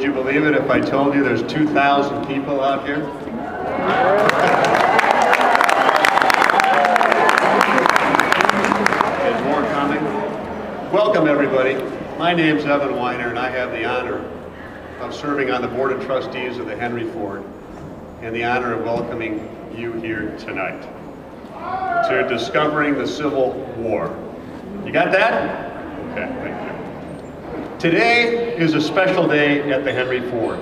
Would you believe it if I told you there's 2,000 people out here? And more coming. Welcome, everybody. My name's Evan Weiner, and I have the honor of serving on the Board of Trustees of the Henry Ford, and the honor of welcoming you here tonight to Discovering the Civil War. You got that? Okay, thank you. Today is a special day at the Henry Ford,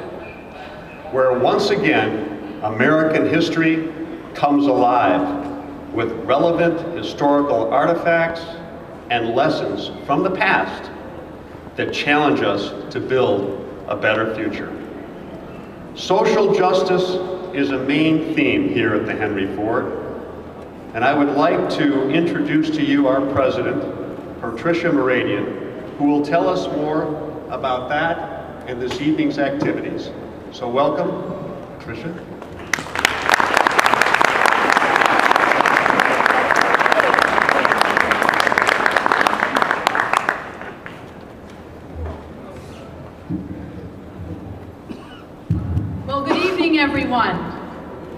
where once again, American history comes alive with relevant historical artifacts and lessons from the past that challenge us to build a better future. Social justice is a main theme here at the Henry Ford, and I would like to introduce to you our president, Patricia Mouradian, who will tell us more about that and this evening's activities. So welcome, Patricia. Well, good evening, everyone.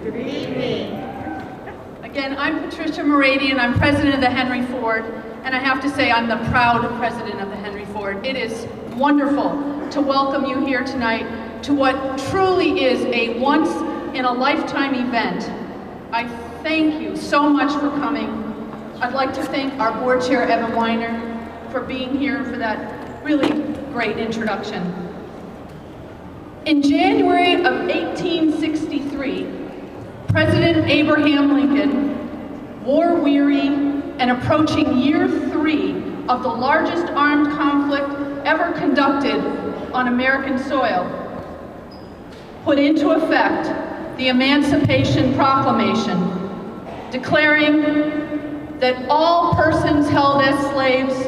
Good evening. Again, I'm Patricia Mouradian. I'm president of the Henry Ford, and I have to say I'm the proud president of the Henry Ford. It is wonderful to welcome you here tonight to what truly is a once-in-a-lifetime event. I thank you so much for coming. I'd like to thank our board chair, Evan Weiner, for being here for that really great introduction. In January of 1863, President Abraham Lincoln, war-weary and approaching year 3 of the largest armed conflict ever conducted on American soil, put into effect the Emancipation Proclamation, declaring that all persons held as slaves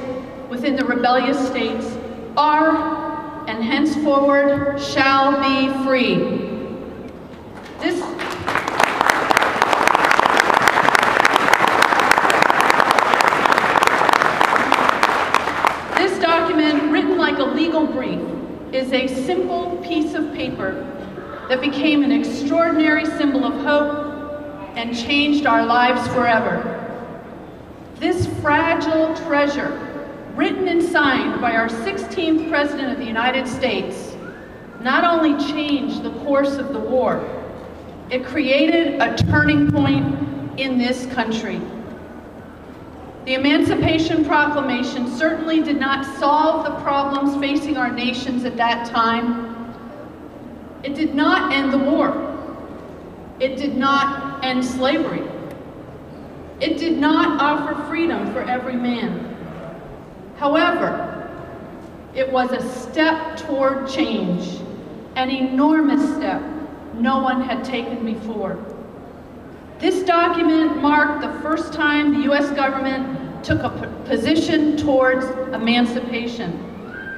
within the rebellious states are and henceforward shall be free. This document, written like a legal brief, is a simple piece of paper that became an extraordinary symbol of hope and changed our lives forever. This fragile treasure, written and signed by our 16th President of the United States, not only changed the course of the war, it created a turning point in this country. The Emancipation Proclamation certainly did not solve the problems facing our nations at that time. It did not end the war. It did not end slavery. It did not offer freedom for every man. However, it was a step toward change, an enormous step no one had taken before. This document marked the first time the U.S. government took a position towards emancipation.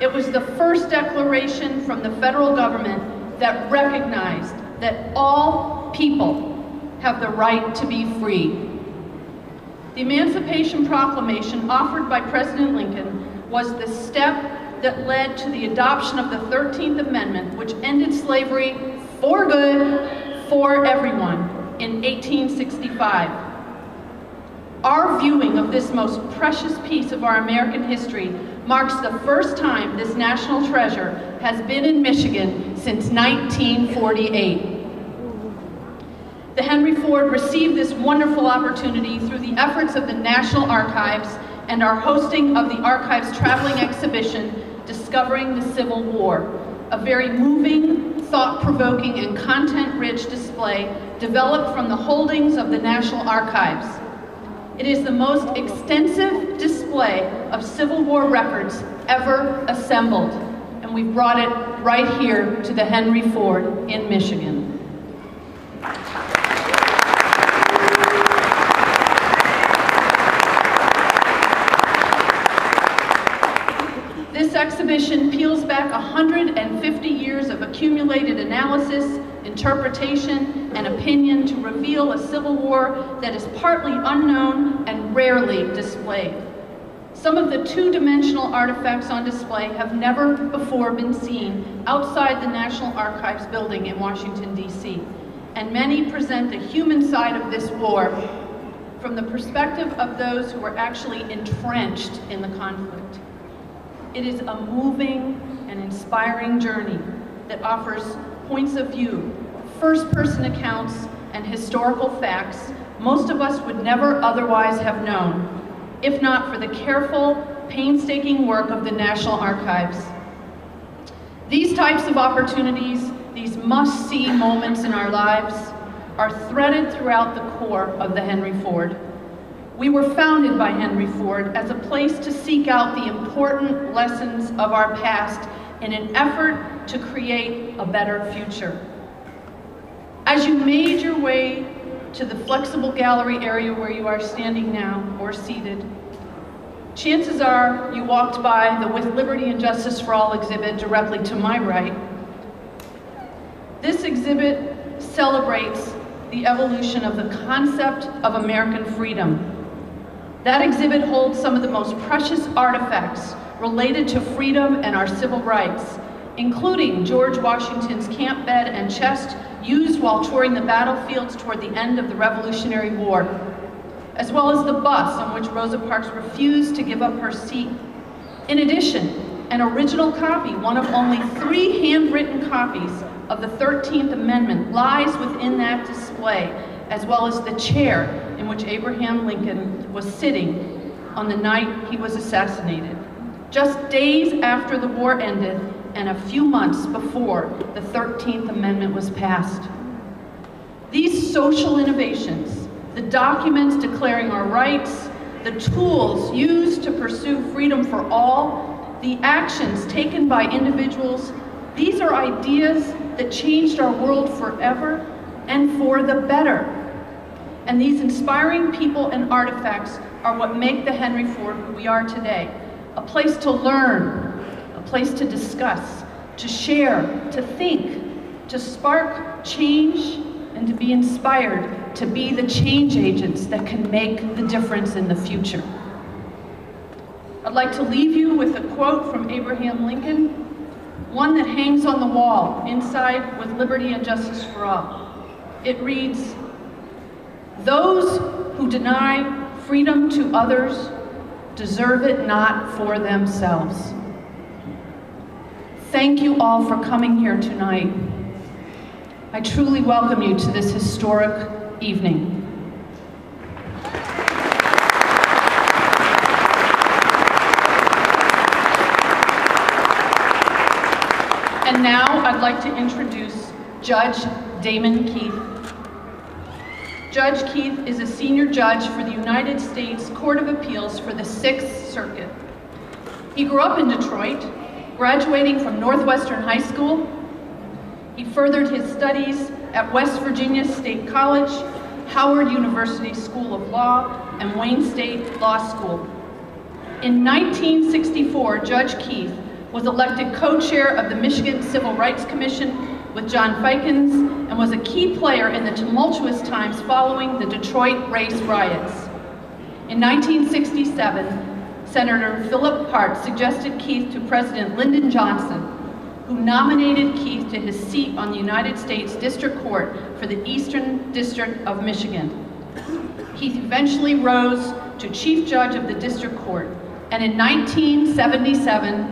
It was the first declaration from the federal government that recognized that all people have the right to be free. The Emancipation Proclamation offered by President Lincoln was the step that led to the adoption of the 13th Amendment, which ended slavery for good for everyone in 1865. Our viewing of this most precious piece of our American history marks the first time this national treasure has been in Michigan since 1948. The Henry Ford received this wonderful opportunity through the efforts of the National Archives and our hosting of the Archives traveling exhibition, Discovering the Civil War, a very moving, thought-provoking, and content-rich display developed from the holdings of the National Archives. It is the most extensive display of Civil War records ever assembled, and we brought it right here to the Henry Ford in Michigan. This exhibition peels back 150 years of accumulated analysis, interpretation, and opinion to reveal a Civil War that is partly unknown and rarely displayed. Some of the two-dimensional artifacts on display have never before been seen outside the National Archives building in Washington, D.C., and many present the human side of this war from the perspective of those who were actually entrenched in the conflict. It is a moving and inspiring journey that offers points of view, first-person accounts, and historical facts most of us would never otherwise have known, if not for the careful, painstaking work of the National Archives. These types of opportunities, these must-see moments in our lives, are threaded throughout the core of the Henry Ford. We were founded by Henry Ford as a place to seek out the important lessons of our past in an effort to create a better future. As you made your way to the flexible gallery area where you are standing now, or seated, chances are you walked by the With Liberty and Justice for All exhibit directly to my right. This exhibit celebrates the evolution of the concept of American freedom. That exhibit holds some of the most precious artifacts related to freedom and our civil rights, including George Washington's camp bed and chest used while touring the battlefields toward the end of the Revolutionary War, as well as the bus on which Rosa Parks refused to give up her seat. In addition, an original copy, one of only 3 handwritten copies of the 13th Amendment, lies within that display, as well as the chair in which Abraham Lincoln was sitting on the night he was assassinated, just days after the war ended and a few months before the 13th Amendment was passed. These social innovations, the documents declaring our rights, the tools used to pursue freedom for all, the actions taken by individuals, these are ideas that changed our world forever and for the better. And these inspiring people and artifacts are what make the Henry Ford who we are today, a place to learn, a place to discuss, to share, to think, to spark change, and to be inspired to be the change agents that can make the difference in the future. I'd like to leave you with a quote from Abraham Lincoln, one that hangs on the wall inside With Liberty and Justice for All. It reads, "Those who deny freedom to others deserve it not for themselves." Thank you all for coming here tonight. I truly welcome you to this historic evening. And now I'd like to introduce Judge Damon Keith. Judge Keith is a senior judge for the United States Court of Appeals for the 6th Circuit. He grew up in Detroit, graduating from Northwestern High School. He furthered his studies at West Virginia State College, Howard University School of Law, and Wayne State Law School. In 1964, Judge Keith was elected co-chair of the Michigan Civil Rights Commission with John Fikens and was a key player in the tumultuous times following the Detroit race riots. In 1967, Senator Philip Hart suggested Keith to President Lyndon Johnson, who nominated Keith to his seat on the United States District Court for the Eastern District of Michigan. Keith eventually rose to Chief Judge of the District Court, and in 1977,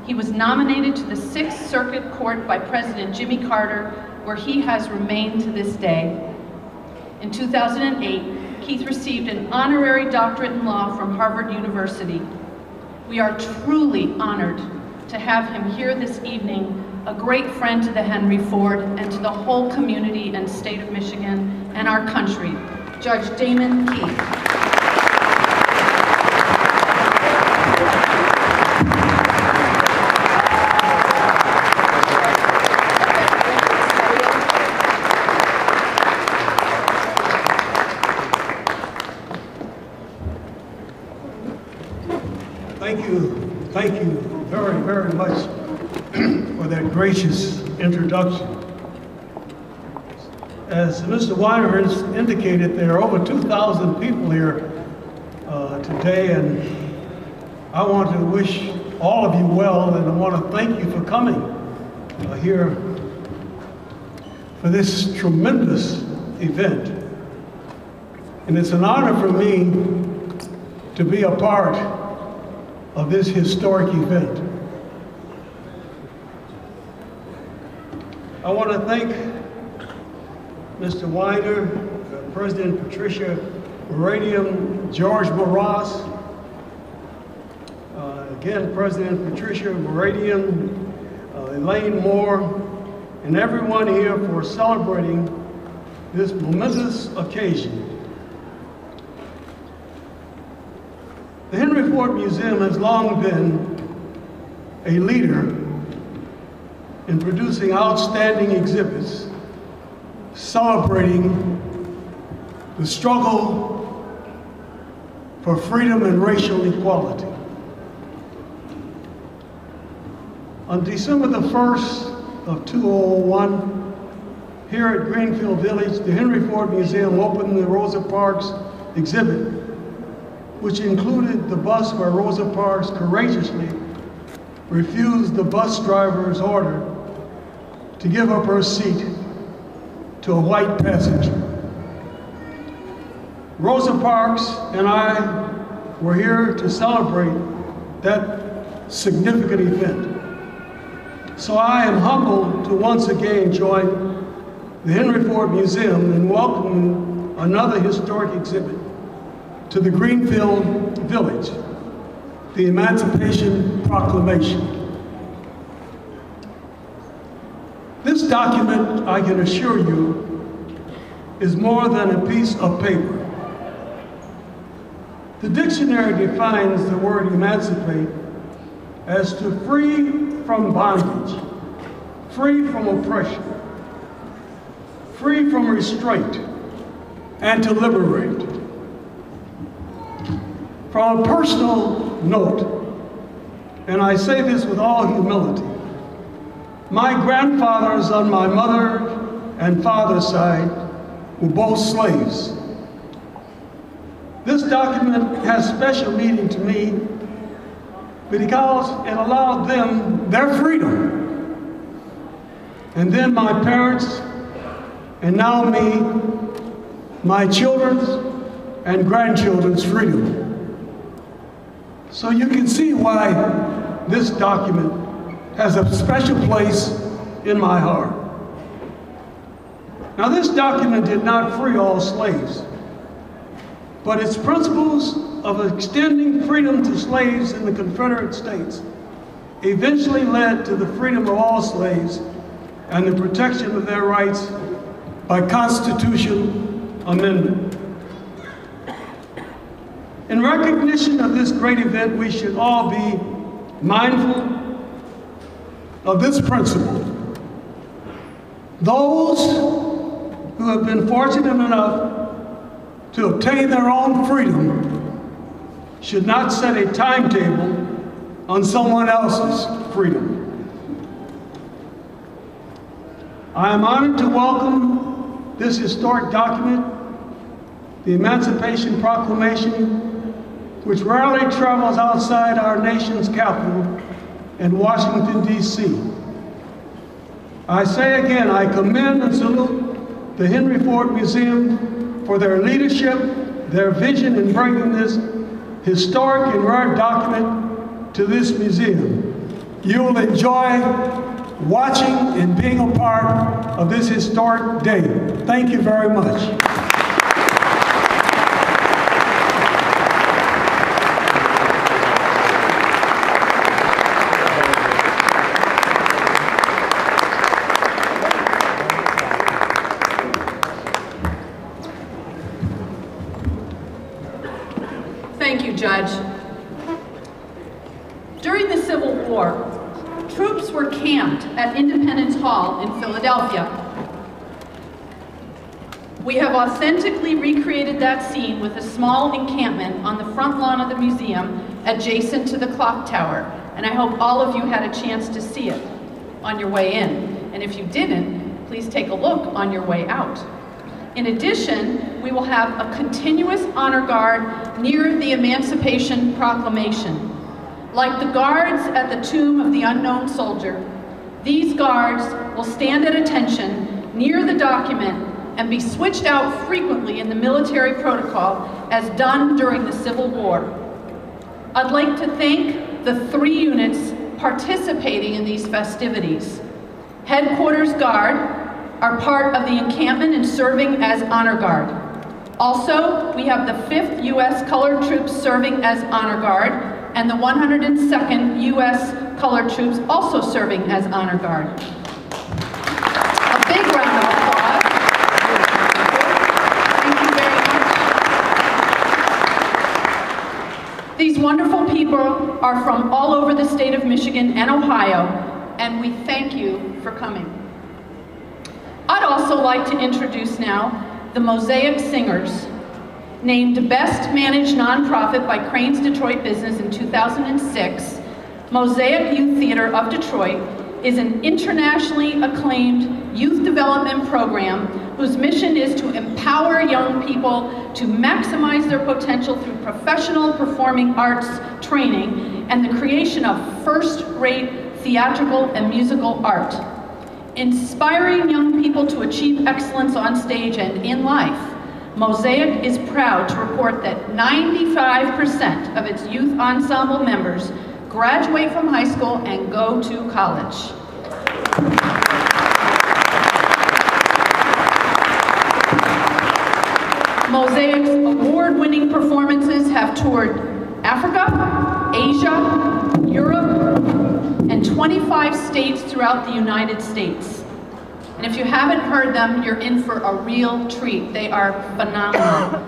he was nominated to the 6th Circuit Court by President Jimmy Carter, where he has remained to this day. In 2008, Keith received an honorary doctorate in law from Harvard University. We are truly honored to have him here this evening, a great friend to the Henry Ford and to the whole community and state of Michigan and our country, Judge Damon Keith. Thank you very, very much for that gracious introduction. As Mr. Weiner has indicated, there are over 2,000 people here today, and I want to wish all of you well, and I want to thank you for coming here for this tremendous event. And it's an honor for me to be a part of this historic event. I want to thank Mr. Weiner, President Patricia Moradian, George Moraz, again, President Patricia Moradian, Elaine Moore, and everyone here for celebrating this momentous occasion. The Henry Ford Museum has long been a leader in producing outstanding exhibits celebrating the struggle for freedom and racial equality. On December the 1st of 2001, here at Greenfield Village, the Henry Ford Museum opened the Rosa Parks exhibit, which included the bus where Rosa Parks courageously refused the bus driver's order to give up her seat to a white passenger. Rosa Parks and I were here to celebrate that significant event. So I am humbled to once again join the Henry Ford Museum in welcoming another historic exhibit to the Greenfield Village, the Emancipation Proclamation. This document, I can assure you, is more than a piece of paper. The dictionary defines the word emancipate as to free from bondage, free from oppression, free from restraint, and to liberate. From a personal note, and I say this with all humility, my grandfathers on my mother and father's side were both slaves. This document has special meaning to me because it allowed them their freedom. And then my parents, and now me, my children's and grandchildren's freedom. So you can see why this document has a special place in my heart. Now, this document did not free all slaves, but its principles of extending freedom to slaves in the Confederate States eventually led to the freedom of all slaves and the protection of their rights by constitutional amendment. In recognition of this great event, we should all be mindful of this principle. Those who have been fortunate enough to obtain their own freedom should not set a timetable on someone else's freedom. I am honored to welcome this historic document, the Emancipation Proclamation, which rarely travels outside our nation's capital in Washington, D.C. I say again, I commend and salute the Henry Ford Museum for their leadership, their vision in bringing this historic and rare document to this museum. You will enjoy watching and being a part of this historic day. Thank you very much. Thank you, Judge. During the Civil War, troops were camped at Independence Hall in Philadelphia. We have authentically recreated that scene with a small encampment on the front lawn of the museum adjacent to the clock tower, and I hope all of you had a chance to see it on your way in. And if you didn't, please take a look on your way out. In addition, we will have a continuous honor guard near the Emancipation Proclamation. Like the guards at the tomb of the unknown soldier, these guards will stand at attention near the document and be switched out frequently in the military protocol as done during the Civil War. I'd like to thank the 3 units participating in these festivities. Headquarters Guard are part of the encampment and serving as Honor Guard. Also, we have the 5th U.S. Colored Troops serving as Honor Guard, and the 102nd U.S. Colored Troops also serving as Honor Guard. A big round of applause. Thank you very much. These wonderful people are from all over the state of Michigan and Ohio, and we thank you for coming. I'd also like to introduce now the Mosaic Singers. Named Best Managed Nonprofit by Crane's Detroit Business in 2006, Mosaic Youth Theater of Detroit is an internationally acclaimed youth development program whose mission is to empower young people to maximize their potential through professional performing arts training and the creation of first-rate theatrical and musical art. Inspiring young people to achieve excellence on stage and in life, Mosaic is proud to report that 95% of its youth ensemble members graduate from high school and go to college. Mosaic's award-winning performances have toured Africa, Asia, Europe, and 25 states throughout the United States. And if you haven't heard them, you're in for a real treat. They are phenomenal.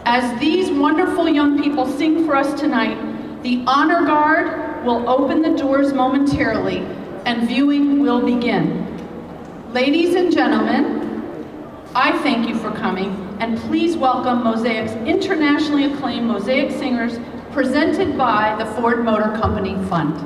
As these wonderful young people sing for us tonight, the Honor Guard will open the doors momentarily and viewing will begin. Ladies and gentlemen, I thank you for coming, and please welcome Mosaic's internationally acclaimed Mosaic Singers, presented by the Ford Motor Company Fund.